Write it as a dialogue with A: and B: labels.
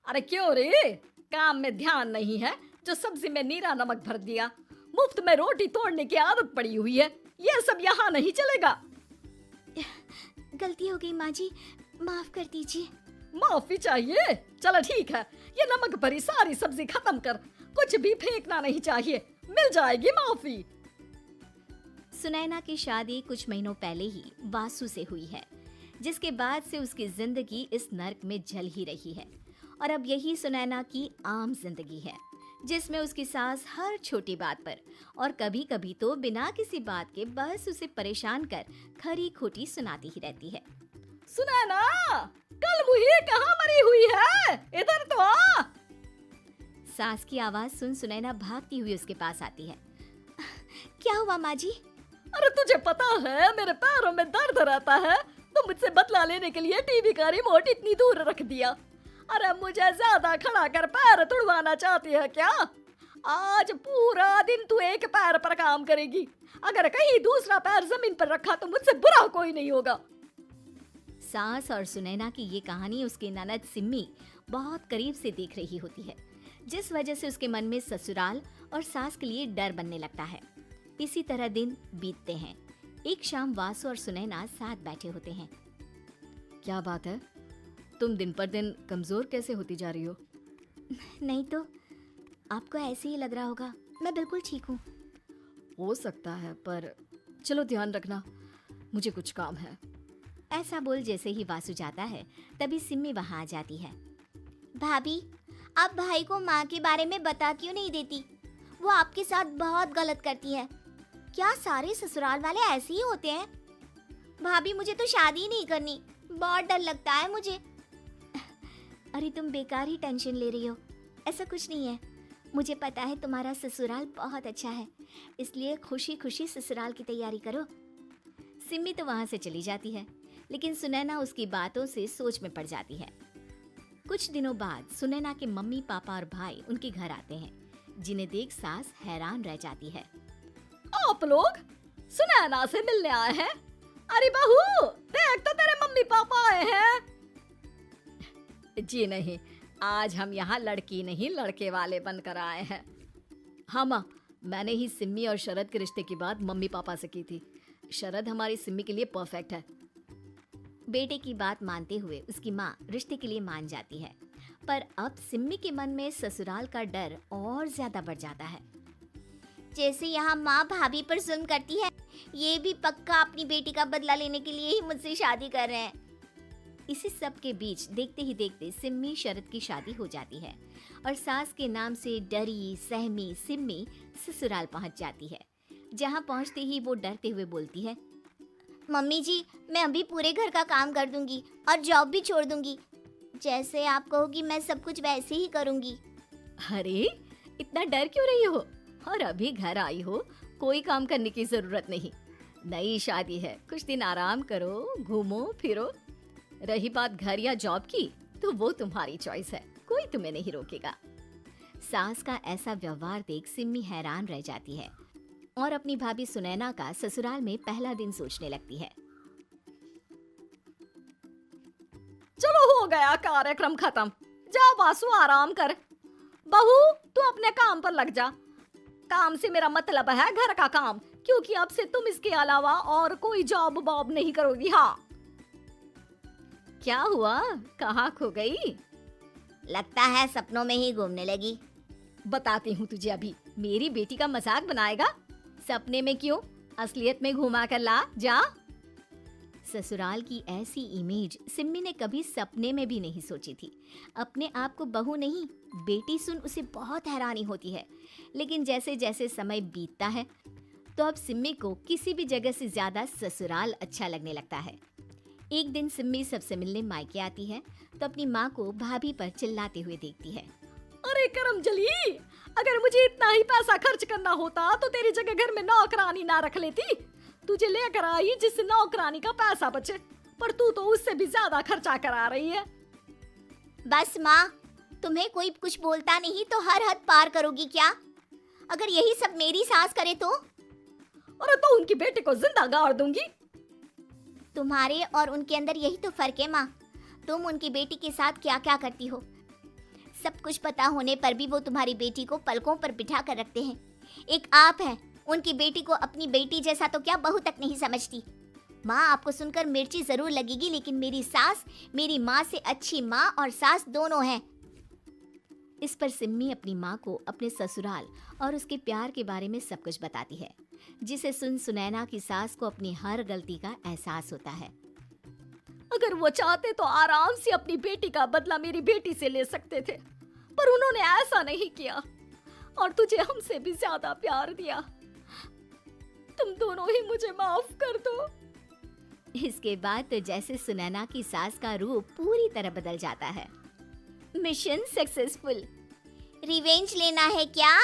A: अरे क्यों रे? काम में ध्यान नहीं है जो सब्जी में नीरा नमक भर दिया। मुफ्त में रोटी तोड़ने की आदत पड़ी हुई है। ये सब यहाँ नहीं चलेगा।
B: गलती हो गई माँ जी, माफ कर दीजिए।
A: माफी चाहिए? चलो ठीक है, ये नमक भरी सारी सब्जी खत्म कर। कुछ भी फेंकना नहीं चाहिए, मिल जाएगी माफी।
B: सुनैना की शादी कुछ महीनों पहले ही वासु से हुई है, जिसके बाद से उसकी जिंदगी इस नर्क में जल ही रही है। और अब यही सुनैना की आम जिंदगी है, जिसमें उसकी सास हर छोटी बात पर और कभी कभी तो बिना किसी बात के बस उसे परेशान कर खरी खोटी सुनाती ही रहती है।
A: सुनैना, कल मुही कहाँ मरी हुई है? इधर तो आ।
B: सास की आवाज सुन सुनैना भागती हुई उसके पास आती है। क्या हुआ माँ जी?
A: अरे तुझे पता है मेरे पैरों में दर्द रहता है, तो मुझसे बदला लेने के लिए टीवी का रिमोट इतनी दूर रख दिया। अरे मुझे ज्यादा खड़ा कर पैर तुड़वाना चाहती है क्या? आज पूरा दिन तू एक पैर पर काम करेगी। अगर कहीं दूसरा पैर जमीन पर रखा तो मुझसे बुरा कोई नहीं होगा।
B: सास और सुनैना की ये कहानी उसकी ननद सिम्मी बहुत करीब से देख रही होती है, जिस वजह से उसके मन में ससुराल और सास के लिए डर बनने लगता है। इसी तरह दिन बीतते हैं। एक शाम वासु और सुनैना साथ बैठे होते हैं।
A: क्या बात है, तुम दिन पर दिन कमजोर कैसे होती जा रही हो?
B: नहीं तो आपको ऐसे ही लग रहा होगा, मैं बिल्कुल ठीक हूँ।
A: हो सकता है, पर चलो ध्यान रखना, मुझे कुछ काम है।
B: ऐसा बोल जैसे ही वासु जाता है, तभी सिम्मी वहाँ आ जाती है। भाभी, आप भाई को माँ के बारे में बता क्यों नहीं देती? वो आपके साथ बहुत गलत करती है। क्या सारे ससुराल वाले ऐसे ही होते हैं? भाभी, मुझे तो शादी ही नहीं करनी, बहुत डर लगता है मुझे। अरे तुम बेकार ही टेंशन ले रही हो, ऐसा कुछ नहीं है। मुझे पता है तुम्हारा ससुराल बहुत अच्छा है, इसलिए खुशी खुशी ससुराल की तैयारी करो। सिम्मी तो वहाँ से चली जाती है, लेकिन सुनैना उसकी बातों से सोच में पड़ जाती है। कुछ दिनों बाद सुनैना के मम्मी पापा और भाई उनके घर आते हैं, जिन्हें देख सास हैरान रह जाती है।
A: आप लोग सुनैना से मिलने आए हैं? अरे बहू, देख तो तेरे मम्मी पापा आए हैं। जी नहीं, आज हम यहाँ लड़की नहीं लड़के वाले बनकर आए हैं। हाँ माँ, मैंने ही सिम्मी और शरद के रिश्ते की बात मम्मी पापा से की थी। शरद हमारी सिम्मी के लिए परफेक्ट है।
B: बेटे की बात मानते हुए उसकी माँ रिश्ते के लिए मान जाती है, पर अब सिम्मी के मन में ससुराल का डर और ज्यादा बढ़ जाता है। जैसे यहाँ माँ भाभी पर जुल्म करती है, ये भी पक्का अपनी बेटी का बदला लेने के लिए ही मुझसे शादी कर रहे हैं। इसी सब के बीच देखते ही देखते सिम्मी शरद की शादी हो जाती है और सास के नाम से डरी सहमी सिम्मी ससुराल पहुँच जाती है। जहाँ पहुँचते ही वो डरते हुए बोलती है, मम्मी जी, मैं अभी पूरे घर का काम कर दूंगी और जॉब भी छोड़ दूंगी। जैसे आप कहोगी मैं सब कुछ वैसे ही करूंगी।
A: अरे इतना डर क्यों रही हो? और अभी घर आई हो, कोई काम करने की जरूरत नहीं। नई शादी है, कुछ दिन आराम करो, घूमो फिरो। रही बात घर या जॉब की, तो वो तुम्हारी चॉइस है, कोई तुम्हें नहीं रोकेगा। सास का ऐसा व्यवहार देख सिम्मी हैरान रह जाती है और अपनी भाभी सुनैना का ससुराल में पहला दिन सोचने लगती है। चलो हो गया कार्यक्रम खत्म, जा वासु आराम कर। बहू, तू अपने काम पर लग जा। काम से मेरा मतलब है घर का काम, क्योंकि अब से तुम इसके अलावा और कोई जॉब वॉब नहीं करोगी। हाँ। क्या हुआ, कहाँ खो गई?
B: लगता है सपनों में ही घूमने लगी।
A: बताती हूँ तुझे अभी। मेरी बेटी का मजाक बनाएगा? सपने में क्यों, असलियत में घुमा कर ला, जा। ससुराल की ऐसी इमेज सिम्मी ने कभी सपने में भी नहीं सोची थी। अपने आप को बहू नहीं, बेटी सुन उसे बहुत हैरानी होती है। लेकिन जैसे जैसे समय बीतता है, तो अब सिम्मी को किसी भी जगह से ज्यादा ससुराल अच्छा लगने लगता है। एक दिन सिम्मी सबसे मिलने मायके आती है, तो अपनी माँ को भाभी पर चिल्लाते हुए देखती है। अरे करमजली, अगर मुझे इतना ही पैसा खर्च करना होता तो तेरी जगह घर में नौकरानी ना रख लेती। तुझे लेकर आई जिससे नौकरानी का पैसा बचे, पर तू तो उससे भी ज्यादा खर्चा करा रही है।
B: बस माँ, तुम्हें कोई कुछ बोलता नहीं तो हर हद पार करोगी क्या? अगर यही सब मेरी सास करे तो?
A: अरे तो उनकी बेटी को जिंदा गाड़ दूंगी।
B: तुम्हारे और उनके अंदर यही तो फर्क है माँ। तुम उनकी बेटी के साथ क्या क्या करती हो। सब कुछ पता होने पर भी वो तुम्हारी बेटी को पलकों पर बिठा कर रखते हैं। एक आप हैं, उनकी बेटी को अपनी बेटी जैसा तो क्या बहू तक नहीं समझती। माँ, आपको सुनकर मिर्ची जरूर लगेगी, लेकिन मेरी सास मेरी माँ से अच्छी माँ और सास दोनों हैं।
A: इस पर सिम्मी अपनी माँ को अपने ससुराल और उसके प्यार के बारे में सब कुछ बताती है, जिसे सुन सुनैना की सास को अपनी हर गलती का एहसास होता है। अगर वो चाहते तो आराम से अपनी बेटी का बदला मेरी बेटी से ले सकते थे, पर उन्होंने ऐसा नहीं किया और तुझे हमसे भी ज्यादा प्यार दिया। तुम दोनों ही मुझे माफ कर दो। इसके बाद तो जैसे सुनैना की सास का रूप पूरी तरह बदल जाता है। Mission successful.
B: रिवेंज लेना है क्या?